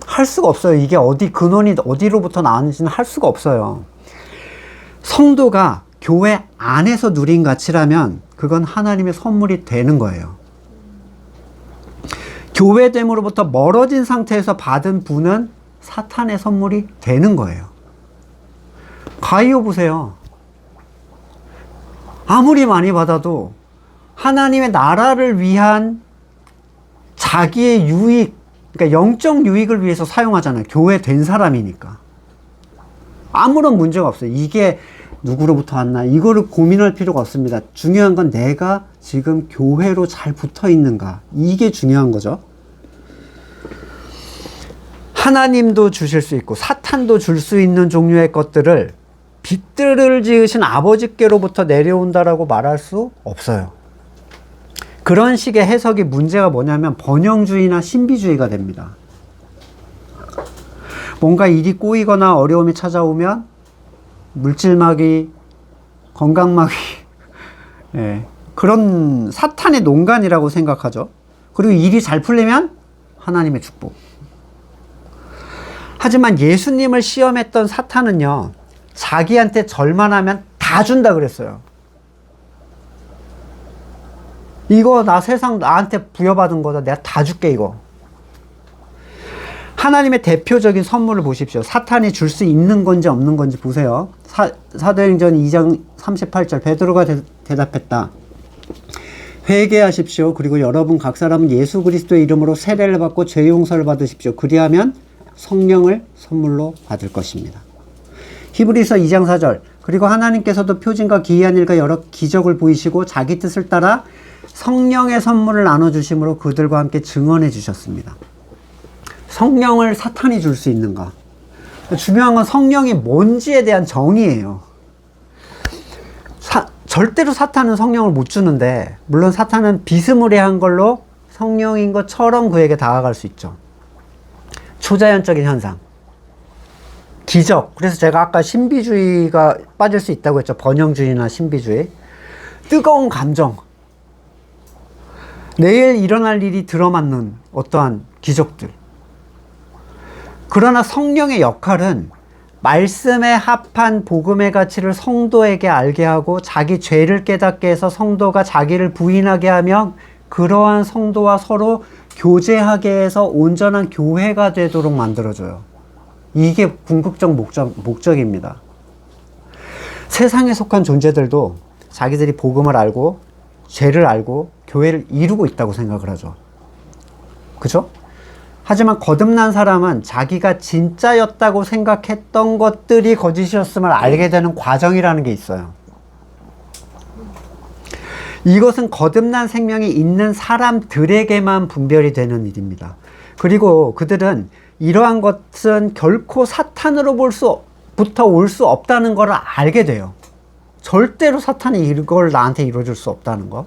할 수가 없어요. 이게 근원이 어디로부터 나왔는지는 할 수가 없어요. 성도가 교회 안에서 누린 가치라면 그건 하나님의 선물이 되는 거예요. 교회됨으로부터 멀어진 상태에서 받은 부는 사탄의 선물이 되는 거예요. 가이오 보세요. 아무리 많이 받아도 하나님의 나라를 위한 자기의 유익, 그러니까 영적 유익을 위해서 사용하잖아요. 교회 된 사람이니까. 아무런 문제가 없어요. 이게 누구로부터 왔나 이거를 고민할 필요가 없습니다. 중요한 건 내가 지금 교회로 잘 붙어 있는가, 이게 중요한 거죠. 하나님도 주실 수 있고 사탄도 줄 수 있는 종류의 것들을 빛들을 지으신 아버지께로부터 내려온다라고 말할 수 없어요. 그런 식의 해석이 문제가 뭐냐면 번영주의나 신비주의가 됩니다. 뭔가 일이 꼬이거나 어려움이 찾아오면 물질마귀, 건강마귀, 그런 사탄의 농간이라고 생각하죠. 그리고 일이 잘 풀리면 하나님의 축복. 하지만 예수님을 시험했던 사탄은요, 자기한테 절만하면 다 준다 그랬어요. 이거 세상 나한테 부여받은 거다. 내가 다 줄게 이거. 하나님의 대표적인 선물을 보십시오. 사탄이 줄 수 있는 건지 없는 건지 보세요. 사도행전 2장 38절 베드로가 대답했다. 회개하십시오. 그리고 여러분 각 사람은 예수 그리스도의 이름으로 세례를 받고 죄 용서를 받으십시오. 그리하면 성령을 선물로 받을 것입니다. 히브리서 2장 4절 그리고 하나님께서도 표징과 기이한 일과 여러 기적을 보이시고 자기 뜻을 따라 성령의 선물을 나눠주심으로 그들과 함께 증언해 주셨습니다. 성령을 사탄이 줄 수 있는가? 중요한 건 성령이 뭔지에 대한 정의예요. 절대로 사탄은 성령을 못 주는데, 물론 사탄은 비스무리한 걸로 성령인 것처럼 그에게 다가갈 수 있죠. 초자연적인 현상, 기적. 그래서 제가 아까 신비주의가 빠질 수 있다고 했죠. 번영주의나 신비주의. 뜨거운 감정, 내일 일어날 일이 들어맞는 어떠한 기적들. 그러나 성령의 역할은 말씀에 합한 복음의 가치를 성도에게 알게 하고 자기 죄를 깨닫게 해서 성도가 자기를 부인하게 하며 그러한 성도와 서로 교제하게 해서 온전한 교회가 되도록 만들어줘요. 이게 궁극적 목적입니다. 세상에 속한 존재들도 자기들이 복음을 알고 죄를 알고 교회를 이루고 있다고 생각을 하죠. 그죠? 하지만 거듭난 사람은 자기가 진짜였다고 생각했던 것들이 거짓이었음을 알게 되는 과정이라는 게 있어요. 이것은 거듭난 생명이 있는 사람들에게만 분별이 되는 일입니다. 그리고 그들은 이러한 것은 결코 사탄으로부터 올 수 없다는 걸 알게 돼요. 절대로 사탄이 이걸 나한테 이루어줄 수 없다는 거.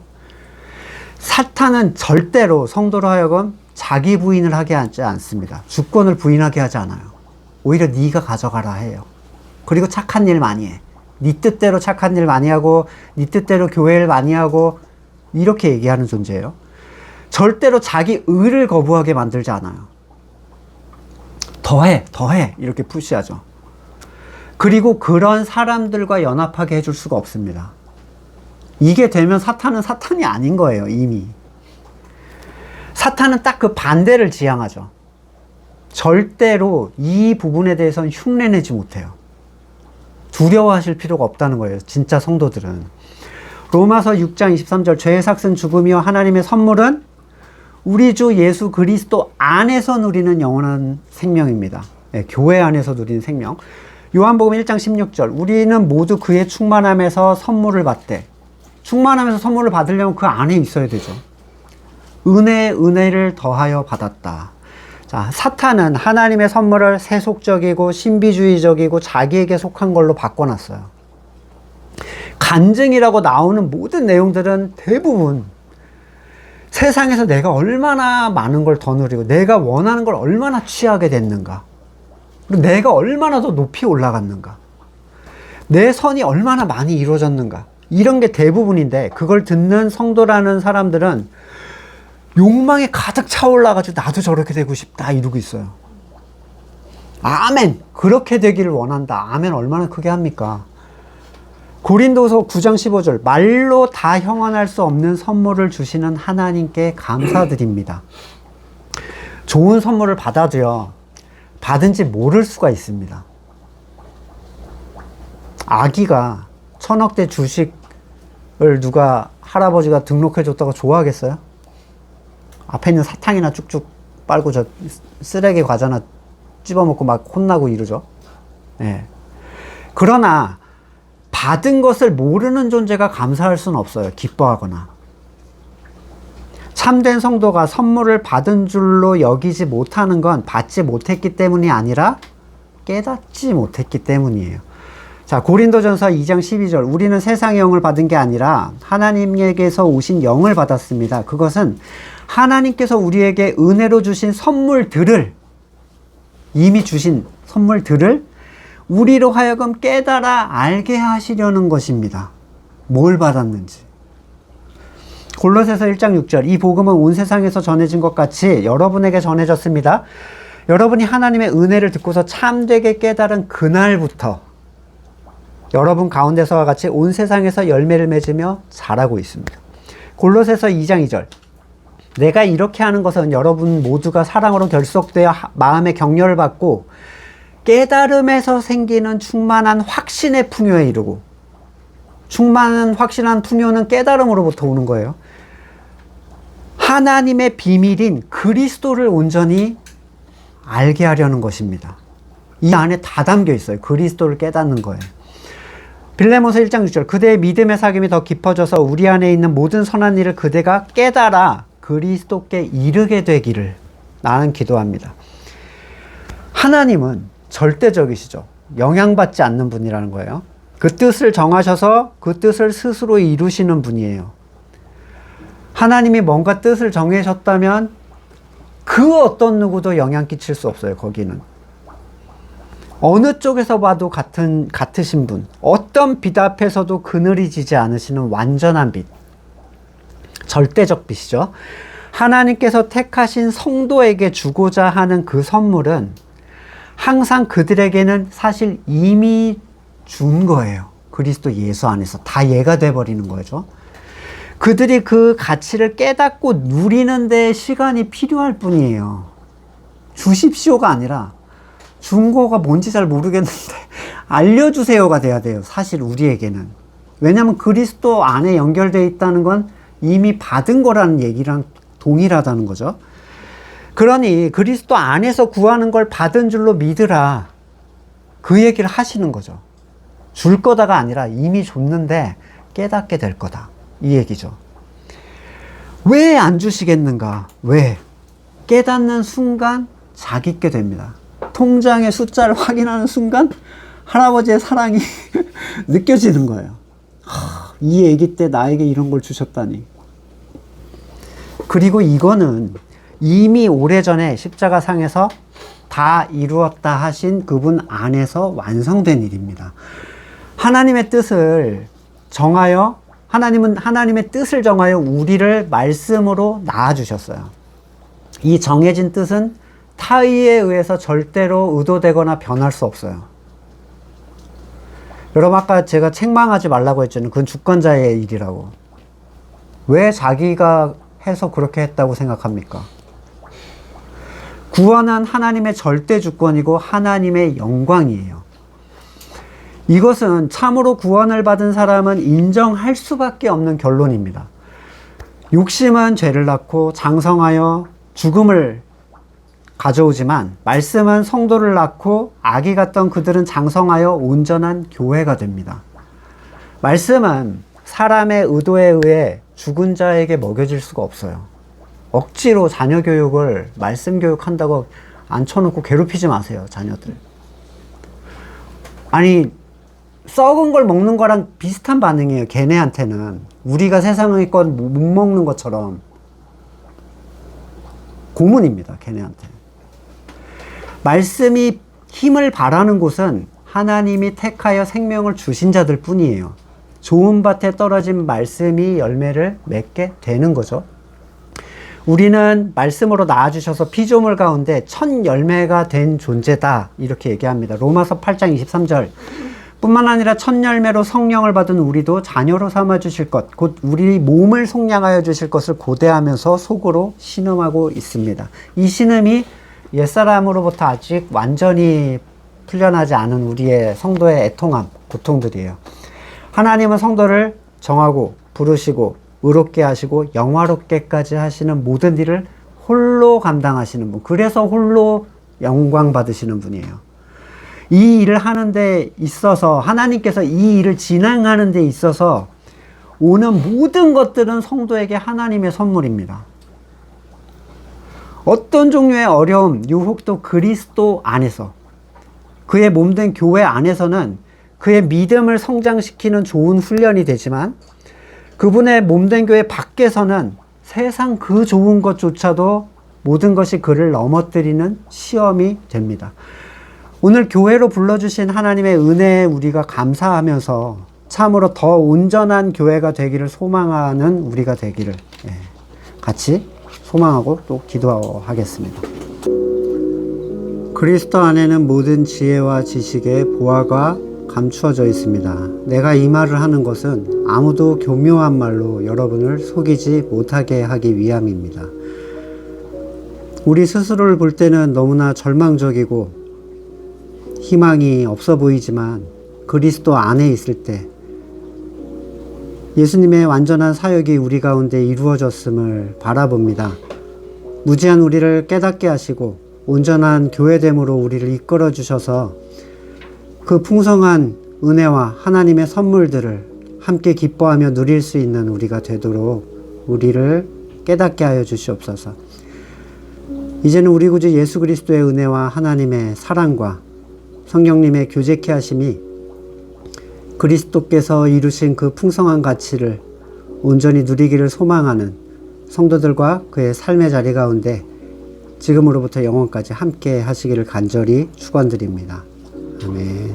사탄은 절대로 성도로 하여금 자기 부인을 하게 하지 않습니다. 주권을 부인하게 하지 않아요. 오히려 네가 가져가라 해요. 그리고 착한 일 많이 해. 네 뜻대로 착한 일 많이 하고 네 뜻대로 교회를 많이 하고 이렇게 얘기하는 존재예요. 절대로 자기 의를 거부하게 만들지 않아요. 더해 이렇게 푸시하죠. 그리고 그런 사람들과 연합하게 해줄 수가 없습니다. 이게 되면 사탄은 사탄이 아닌 거예요. 이미 사탄은 딱 그 반대를 지향하죠. 절대로 이 부분에 대해서는 흉내내지 못해요. 두려워하실 필요가 없다는 거예요. 진짜 성도들은. 로마서 6장 23절 죄의 삭은 죽음이요 하나님의 선물은 우리 주 예수 그리스도 안에서 누리는 영원한 생명입니다. 네, 교회 안에서 누리는 생명. 요한복음 1장 16절 우리는 모두 그의 충만함에서 선물을 받되, 충만함에서 선물을 받으려면 그 안에 있어야 되죠. 은혜에 은혜를 더하여 받았다. 자, 사탄은 하나님의 선물을 세속적이고 신비주의적이고 자기에게 속한 걸로 바꿔놨어요. 간증이라고 나오는 모든 내용들은 대부분 세상에서 내가 얼마나 많은 걸 더 누리고 내가 원하는 걸 얼마나 취하게 됐는가, 그리고 내가 얼마나 더 높이 올라갔는가, 내 선이 얼마나 많이 이루어졌는가, 이런 게 대부분인데, 그걸 듣는 성도라는 사람들은 욕망에 가득 차올라가지고 나도 저렇게 되고 싶다 이러고 있어요. 아멘! 그렇게 되기를 원한다. 아멘 얼마나 크게 합니까? 고린도서 9장 15절 말로 다 형언할 수 없는 선물을 주시는 하나님께 감사드립니다. 좋은 선물을 받아도요, 받은지 모를 수가 있습니다. 아기가 1000억대 주식을 누가 할아버지가 등록해 줬다고 좋아하겠어요? 앞에 있는 사탕이나 쭉쭉 빨고 저 쓰레기 과자나 찝어먹고 막 혼나고 이러죠. 네. 그러나 받은 것을 모르는 존재가 감사할 수는 없어요. 기뻐하거나. 참된 성도가 선물을 받은 줄로 여기지 못하는 건 받지 못했기 때문이 아니라 깨닫지 못했기 때문이에요. 자, 고린도전서 2장 12절 우리는 세상의 영을 받은 게 아니라 하나님에게서 오신 영을 받았습니다. 그것은 하나님께서 우리에게 은혜로 주신 선물들을, 이미 주신 선물들을 우리로 하여금 깨달아 알게 하시려는 것입니다. 뭘 받았는지. 골로새서 1장 6절 이 복음은 온 세상에서 전해진 것 같이 여러분에게 전해졌습니다. 여러분이 하나님의 은혜를 듣고서 참되게 깨달은 그날부터 여러분 가운데서와 같이 온 세상에서 열매를 맺으며 자라고 있습니다. 골로새서 2장 2절 내가 이렇게 하는 것은 여러분 모두가 사랑으로 결속되어 마음의 격려를 받고 깨달음에서 생기는 충만한 확신의 풍요에 이르고, 충만한 확신한 풍요는 깨달음으로부터 오는 거예요. 하나님의 비밀인 그리스도를 온전히 알게 하려는 것입니다. 이 안에 다 담겨 있어요. 그리스도를 깨닫는 거예요. 빌레몬서 1장 6절 그대의 믿음의 사귐이 더 깊어져서 우리 안에 있는 모든 선한 일을 그대가 깨달아 그리스도께 이르게 되기를 나는 기도합니다. 하나님은 절대적이시죠. 영향받지 않는 분이라는 거예요. 그 뜻을 정하셔서 그 뜻을 스스로 이루시는 분이에요. 하나님이 뭔가 뜻을 정하셨다면 그 어떤 누구도 영향 끼칠 수 없어요. 거기는 어느 쪽에서 봐도 같으신 분, 어떤 빛 앞에서도 그늘이 지지 않으시는 완전한 빛, 절대적 빛이죠. 하나님께서 택하신 성도에게 주고자 하는 그 선물은 항상 그들에게는 사실 이미 준 거예요. 그리스도 예수 안에서 다 얘가 돼버리는 거죠. 그들이 그 가치를 깨닫고 누리는 데 시간이 필요할 뿐이에요. 주십시오가 아니라 준 거가 뭔지 잘 모르겠는데 알려주세요가 돼야 돼요. 사실 우리에게는. 왜냐하면 그리스도 안에 연결되어 있다는 건 이미 받은 거라는 얘기랑 동일하다는 거죠. 그러니 그리스도 안에서 구하는 걸 받은 줄로 믿으라. 그 얘기를 하시는 거죠. 줄 거다가 아니라 이미 줬는데 깨닫게 될 거다. 이 얘기죠. 왜 안 주시겠는가? 왜? 깨닫는 순간 자기께 됩니다. 통장의 숫자를 확인하는 순간 할아버지의 사랑이 느껴지는 거예요. 이 아기 때 나에게 이런 걸 주셨다니. 그리고 이거는 이미 오래전에 십자가상에서 다 이루었다 하신 그분 안에서 완성된 일입니다. 하나님의 뜻을 정하여, 하나님은 하나님의 뜻을 정하여 우리를 말씀으로 낳아주셨어요. 이 정해진 뜻은 타의에 의해서 절대로 의도되거나 변할 수 없어요. 여러분, 아까 제가 책망하지 말라고 했잖아요. 그건 주권자의 일이라고. 왜 자기가 해서 그렇게 했다고 생각합니까? 구원은 하나님의 절대 주권이고 하나님의 영광이에요. 이것은 참으로 구원을 받은 사람은 인정할 수밖에 없는 결론입니다. 욕심은 죄를 낳고 장성하여 죽음을 가져오지만 말씀은 성도를 낳고 악이 같던 그들은 장성하여 온전한 교회가 됩니다. 말씀은 사람의 의도에 의해 죽은 자에게 먹여질 수가 없어요. 억지로 자녀 교육을 말씀 교육한다고 앉혀놓고 괴롭히지 마세요, 자녀들. 아니, 썩은 걸 먹는 거랑 비슷한 반응이에요. 걔네한테는 우리가 세상의 것 못 먹는 것처럼 고문입니다, 걔네한테. 말씀이 힘을 발하는 곳은 하나님이 택하여 생명을 주신 자들 뿐이에요. 좋은 밭에 떨어진 말씀이 열매를 맺게 되는 거죠. 우리는 말씀으로 낳아주셔서 피조물 가운데 첫 열매가 된 존재다, 이렇게 얘기합니다. 로마서 8장 23절. 뿐만 아니라 첫 열매로 성령을 받은 우리도 자녀로 삼아주실 것, 곧 우리 몸을 속량하여 주실 것을 고대하면서 속으로 신음하고 있습니다. 이 신음이 옛사람으로부터 아직 완전히 풀려나지 않은 우리의 성도의 애통함, 고통들이에요. 하나님은 성도를 정하고 부르시고 의롭게 하시고 영화롭게까지 하시는 모든 일을 홀로 감당하시는 분, 그래서 홀로 영광 받으시는 분이에요. 이 일을 하는 데 있어서, 하나님께서 이 일을 진행하는 데 있어서 오는 모든 것들은 성도에게 하나님의 선물입니다. 어떤 종류의 어려움, 유혹도 그리스도 안에서, 그의 몸된 교회 안에서는 그의 믿음을 성장시키는 좋은 훈련이 되지만, 그분의 몸된 교회 밖에서는 세상 그 좋은 것조차도 모든 것이 그를 넘어뜨리는 시험이 됩니다. 오늘 교회로 불러주신 하나님의 은혜에 우리가 감사하면서 참으로 더 온전한 교회가 되기를 소망하는 우리가 되기를 같이 소망하고 또 기도하겠습니다. 그리스도 안에는 모든 지혜와 지식의 보화가 감추어져 있습니다. 내가 이 말을 하는 것은 아무도 교묘한 말로 여러분을 속이지 못하게 하기 위함입니다. 우리 스스로를 볼 때는 너무나 절망적이고 희망이 없어 보이지만 그리스도 안에 있을 때 예수님의 완전한 사역이 우리 가운데 이루어졌음을 바라봅니다. 무지한 우리를 깨닫게 하시고 온전한 교회됨으로 우리를 이끌어 주셔서 그 풍성한 은혜와 하나님의 선물들을 함께 기뻐하며 누릴 수 있는 우리가 되도록 우리를 깨닫게 하여 주시옵소서. 이제는 우리 구주 예수 그리스도의 은혜와 하나님의 사랑과 성령님의 교제케 하심이 그리스도께서 이루신 그 풍성한 가치를 온전히 누리기를 소망하는 성도들과 그의 삶의 자리 가운데 지금으로부터 영원까지 함께 하시기를 간절히 축원드립니다. 아멘.